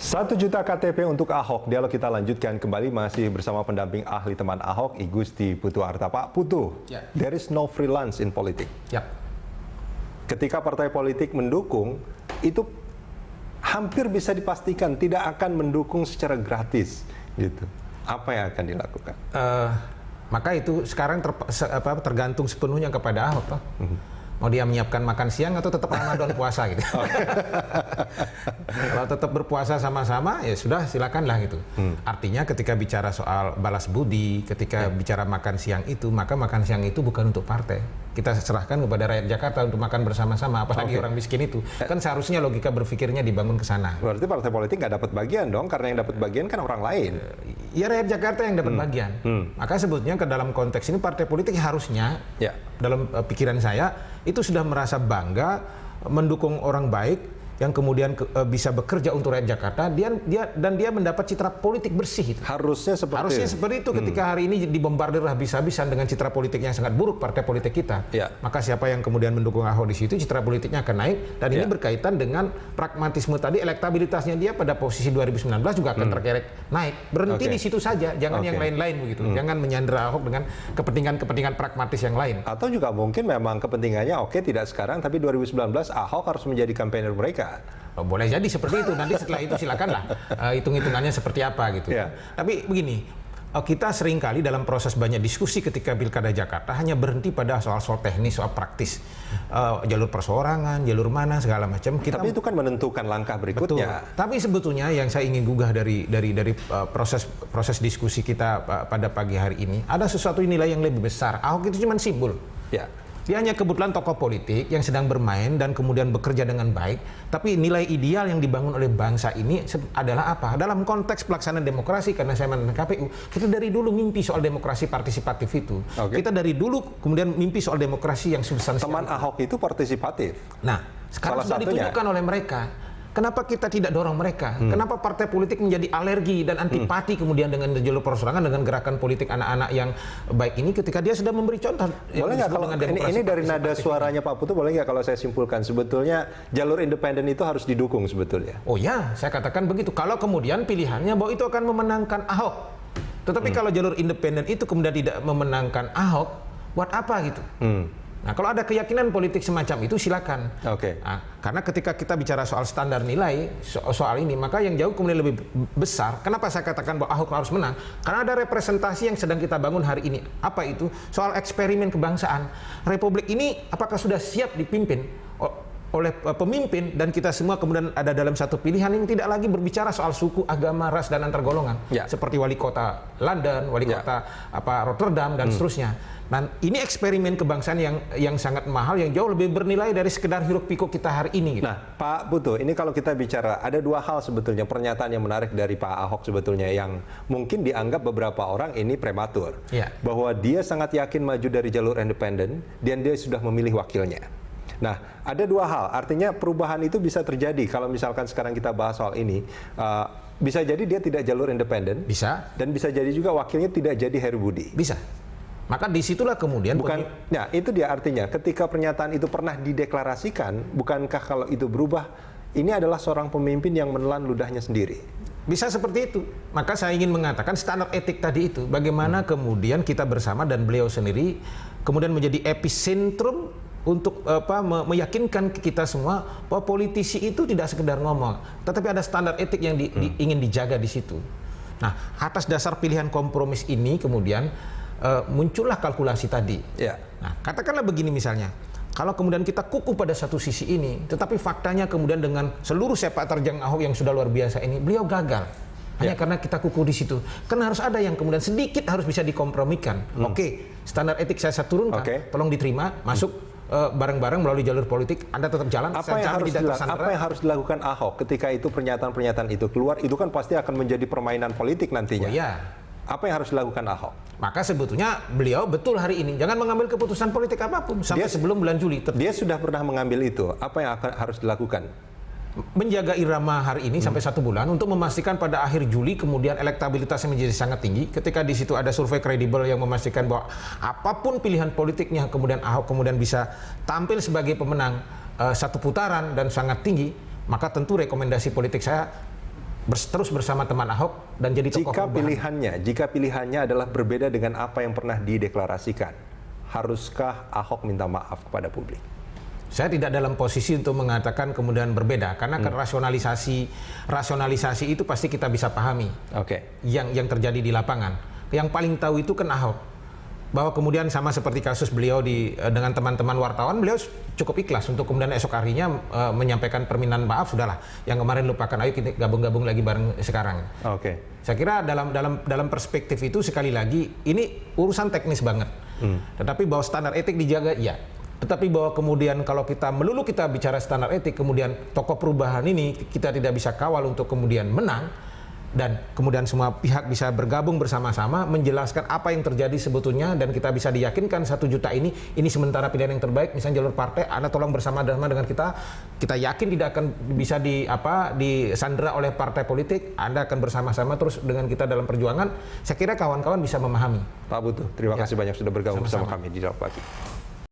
1 juta KTP untuk Ahok. Dialog kita lanjutkan kembali masih bersama pendamping ahli teman Ahok, I Gusti Putu Arta. Pak Putu, there is no free lunch in politik. Ketika partai politik mendukung, itu hampir bisa dipastikan tidak akan mendukung secara gratis. Gitu. Apa yang akan dilakukan? Maka itu sekarang tergantung sepenuhnya kepada Ahok, Pak. Mau dia menyiapkan makan siang atau tetap Ramadan puasa gitu. Kalau tetap berpuasa sama-sama ya sudah silakanlah gitu. Artinya ketika bicara soal balas budi, ketika bicara makan siang itu, maka makan siang itu bukan untuk partai. Kita serahkan kepada rakyat Jakarta untuk makan bersama-sama, apalagi orang miskin itu. Kan seharusnya logika berpikirnya dibangun ke sana. Berarti partai politik nggak dapat bagian dong, karena yang dapat bagian kan orang lain. Ya rakyat Jakarta yang dapat bagian. Maka sebetulnya ke dalam konteks ini partai politik harusnya dalam pikiran saya itu sudah merasa bangga mendukung orang baik yang kemudian bisa bekerja untuk rakyat Jakarta, dia mendapat citra politik bersih itu. Harusnya seperti itu. Ketika hari ini dibombardir habis-habisan dengan citra politik yang sangat buruk partai politik kita, maka siapa yang kemudian mendukung Ahok di situ, citra politiknya akan naik, dan ini berkaitan dengan pragmatisme tadi, elektabilitasnya dia pada posisi 2019 juga akan terkerek naik. Berhenti di situ saja, jangan yang lain-lain begitu. Jangan menyandera Ahok dengan kepentingan pragmatis yang lain. Atau juga mungkin memang kepentingannya tidak sekarang, tapi 2019 Ahok harus menjadi kampanye mereka. Boleh jadi seperti itu, nanti setelah itu silakanlah hitung-hitungannya seperti apa gitu. Tapi begini, kita seringkali dalam proses banyak diskusi ketika Pilkada Jakarta hanya berhenti pada soal-soal teknis, soal praktis, jalur perseorangan, jalur mana segala macam. Tapi itu kan menentukan langkah berikutnya. Betul. Tapi sebetulnya yang saya ingin gugah dari proses diskusi kita pada pagi hari ini, ada sesuatu nilai yang lebih besar. Ahok itu cuma simbol. Dia hanya kebetulan tokoh politik yang sedang bermain dan kemudian bekerja dengan baik, tapi nilai ideal yang dibangun oleh bangsa ini adalah apa? Dalam konteks pelaksanaan demokrasi, karena saya mantan KPU, kita dari dulu mimpi soal demokrasi partisipatif itu. Kita dari dulu kemudian mimpi soal demokrasi yang substansial. Teman Ahok itu partisipatif. Nah, sekarang sudah ditunjukkan oleh mereka. Kenapa kita tidak dorong mereka? Kenapa partai politik menjadi alergi dan antipati kemudian dengan jalur perseorangan, dengan gerakan politik anak-anak yang baik ini ketika dia sudah memberi contoh? Boleh nggak kalau ini dari nada suaranya Pak Putu, boleh nggak kalau saya simpulkan sebetulnya jalur independen itu harus didukung sebetulnya? Oh ya, saya katakan begitu. Kalau kemudian pilihannya bahwa itu akan memenangkan Ahok, tetapi kalau jalur independen itu kemudian tidak memenangkan Ahok, buat apa gitu? Nah, kalau ada keyakinan politik semacam itu silakan. Nah, karena ketika kita bicara soal standar nilai soal ini, maka yang jauh kemudian lebih besar. Kenapa saya katakan bahwa Ahok harus menang? Karena ada representasi yang sedang kita bangun hari ini. Apa itu? Soal eksperimen kebangsaan. Republik ini apakah sudah siap dipimpin oleh pemimpin, dan kita semua kemudian ada dalam satu pilihan yang tidak lagi berbicara soal suku, agama, ras, dan antar golongan, seperti wali kota London, wali kota Rotterdam, dan seterusnya. Dan ini eksperimen kebangsaan yang sangat mahal, yang jauh lebih bernilai dari sekedar hiruk pikuk kita hari ini. Gitu. Nah, Pak Putu, ini kalau kita bicara ada dua hal sebetulnya, pernyataan yang menarik dari Pak Ahok sebetulnya yang mungkin dianggap beberapa orang ini prematur, bahwa dia sangat yakin maju dari jalur independen dan dia sudah memilih wakilnya. Nah, ada dua hal, artinya perubahan itu bisa terjadi kalau misalkan sekarang kita bahas soal ini, bisa jadi dia tidak jalur independen, dan bisa jadi juga wakilnya tidak jadi Heru Budi. Bisa. Maka disitulah kemudian itu dia artinya ketika pernyataan itu pernah dideklarasikan, bukankah kalau itu berubah, ini adalah seorang pemimpin yang menelan ludahnya sendiri? Bisa seperti itu. Maka saya ingin mengatakan standar etik tadi itu, bagaimana kemudian kita bersama dan beliau sendiri kemudian menjadi epicentrum untuk meyakinkan kita semua bahwa politisi itu tidak sekedar ngomong, tetapi ada standar etik yang ingin dijaga di situ. Nah, atas dasar pilihan kompromis ini kemudian muncullah kalkulasi tadi. Nah, katakanlah begini misalnya, kalau kemudian kita kukuh pada satu sisi ini, tetapi faktanya kemudian dengan seluruh sepak terjang Ahok yang sudah luar biasa ini, beliau gagal. Hanya karena kita kukuh di situ. Karena harus ada yang kemudian sedikit harus bisa dikompromikan. Standar etik saya turunkan, tolong diterima, masuk bareng-bareng melalui jalur politik, Anda tetap jalan. Apa yang harus dilakukan Ahok ketika itu pernyataan-pernyataan itu keluar, itu kan pasti akan menjadi permainan politik nantinya. Apa yang harus dilakukan Ahok? Maka sebetulnya beliau betul hari ini jangan mengambil keputusan politik apapun sampai sebelum bulan Juli. Dia sudah pernah mengambil itu. Apa yang harus dilakukan? Menjaga irama hari ini sampai 1 bulan untuk memastikan pada akhir Juli kemudian elektabilitasnya menjadi sangat tinggi. Ketika di situ ada survei kredibel yang memastikan bahwa apapun pilihan politiknya kemudian Ahok kemudian bisa tampil sebagai pemenang satu putaran dan sangat tinggi, maka tentu rekomendasi politik saya terus bersama teman Ahok dan jadi tokoh perubahan. Jika pilihannya adalah berbeda dengan apa yang pernah dideklarasikan, haruskah Ahok minta maaf kepada publik? Saya tidak dalam posisi untuk mengatakan kemudian berbeda, karena kan rasionalisasi itu pasti kita bisa pahami. Yang terjadi di lapangan. Yang paling tahu itu kan Ahok. Bahwa kemudian sama seperti kasus beliau dengan teman-teman wartawan, beliau cukup ikhlas untuk kemudian esok harinya menyampaikan permintaan maaf, sudahlah yang kemarin lupakan, ayo kita gabung-gabung lagi bareng sekarang. Saya kira dalam perspektif itu sekali lagi ini urusan teknis banget. Tetapi bahwa standar etik dijaga, iya. Tetapi bahwa kemudian kalau kita bicara standar etik, kemudian tokoh perubahan ini kita tidak bisa kawal untuk kemudian menang, dan kemudian semua pihak bisa bergabung bersama-sama menjelaskan apa yang terjadi sebetulnya, dan kita bisa diyakinkan 1 juta ini sementara pilihan yang terbaik, misalnya jalur partai, Anda tolong bersama-sama dengan kita yakin tidak akan bisa disandera oleh partai politik, Anda akan bersama-sama terus dengan kita dalam perjuangan. Saya kira kawan-kawan bisa memahami. Pak Putu, terima kasih banyak sudah bergabung bersama kami di Dialog Pagi.